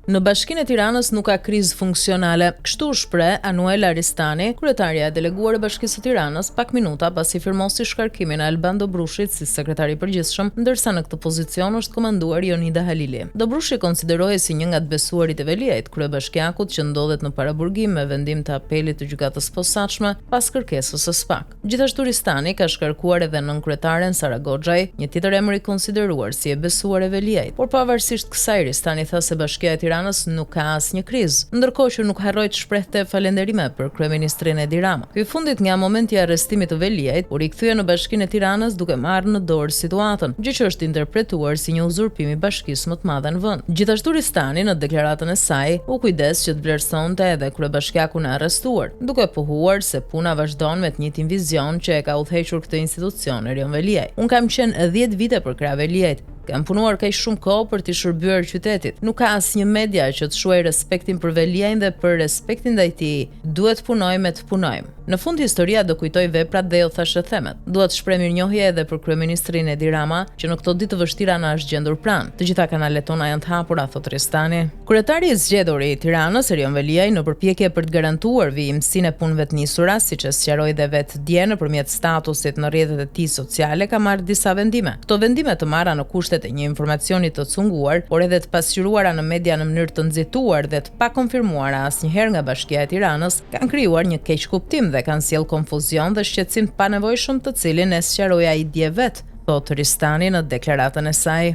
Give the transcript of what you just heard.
Në Bashkinë e Tiranës nuk ka krizë funksionale. Kështu shpreh Anuela Ristani, kryetaria e deleguar e Bashkisë së Tiranës, pak minuta pasi firmosi shkarkimin e Alban Dobrushit si sekretar i përgjithshëm, ndërsa në këtë pozicion është komanduar Jonida Halili. Dobrushi konsiderohej si një nga të besuarit e Veliajt, kryebashkiakut që ndodhet në paraburgim me vendim të apelit të gjykatës posaçme pas kërkesës së SPAK. Gjithashtu Ristani ka shkarkuar edhe nënkryetaren Sara Goxhaj, një tjetër emër i konsideruar si e besuar e Veliajt. Por pavarësisht kësaj, Ristani tha se Bashkia e Tiranës nuk ka asnjë krizë, ndërkohë që nuk harroi të shprehte falënderime për kryeministrin Edi Rama. Ky fundit nga momenti i arrestimit të Veliajt, u rikthye në Bashkinë e Tiranës duke marrë në dorë situatën, gjë që është interpretuar si një uzurpim i bashkisë më të madhe në vend. Gjithashtu Ristani në deklaratën e saj u kujdes që të vlerësonte edhe kryebashkiakun e arrestuar, duke pohuar se puna vazhdon me të njëjtin vizion që e ka udhëhequr këtë institucion Erion Veliaj. Un kam qenë 10 vite për krah Veliajt. Kam punuar kaq shumë kohë për t'i shërbyer qytetit. Nuk ka asnjë media që të shuaj respektin për Veliajin dhe për respektin ndaj tij. Duhet punojmë të punojmë. Në fund historia do kujtoj veprat dhe jo thashë themet. Duhet të shpreh mirënjohje edhe për kryeministrin Edi Rama, që në këto ditë të vështira na është gjendur pranë. Të gjitha kanalet tona janë të hapura, thot Ristani. Kryetari i zgjedhur i Tiranës, Erion Veliaj, në përpjekje për të garantuar vijimsinë e punëve të nisura, siç e sqaroi dhe vetë dje nëpërmjet statusit në rrjetet e tij sociale, ka marrë disa vendime. Këto vendime të marra në kushtet e një informacioni të cunguar, por edhe të pasqyruara në media në mënyrë të nxituar dhe të pakonfirmuara asnjëherë nga Bashkia e Tiranës, kanë krijuar një keq kuptim dhe kanë sjellë konfuzion dhe shqetësim të panevojshëm, të cilin e sqaroi ai dje vet, thot Ristani në deklaratën e saj.